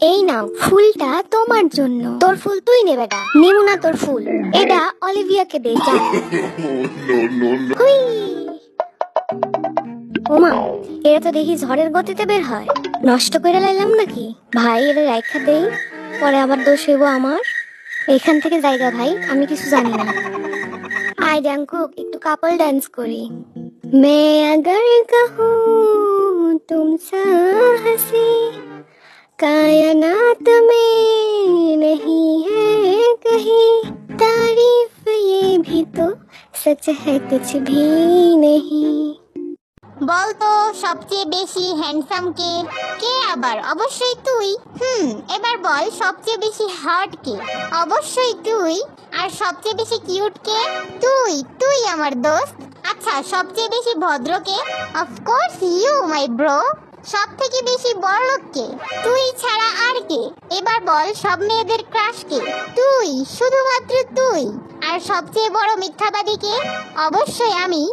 এই নাও ফুলটা তোমার জন্য। তোর ফুল তুই নে বেটা, নেবো না তোর ফুল। এটা অলিভিয়াকে দে যা। ওমা, এরা তো দেখি ঝড়ের গতিতে বের হয়। নষ্ট করে লাইলাম নাকি? ভাই এর রাইখা দেই, পরে আবার দোষ হইব আমার। এখান থেকে জায়গা ভাই, আমি কিছু জানি না। আয় জাঙ্কুক, একটু কাপল ডান্স করি। मैं अगर कहूँ तुम सा हंसी कायनात में नहीं है कहीं, तारीफ ये भी तो सच है कुछ भी नहीं। বলতো সবচেয়ে বেশি হ্যান্ডসাম কে? কে আবার? অবশ্যই তুই। এবার বল সবচেয়ে বেশি হট কে? অবশ্যই তুই। আর সবচেয়ে বেশি কিউট কে? তুই। তুই আমার দোস্ত। আচ্ছা, সবচেয়ে বেশি ভদ্র কে? Of course you my bro. সব থেকে বেশি বড়লোক কে? তুই ছাড়া আর কে? এবার বল সব মেয়েদের ক্রাশ কে? তুই, শুধুমাত্র তুই। আর সবচেয়ে বড় মিথ্যাবাদী কে? অবশ্যই আমি।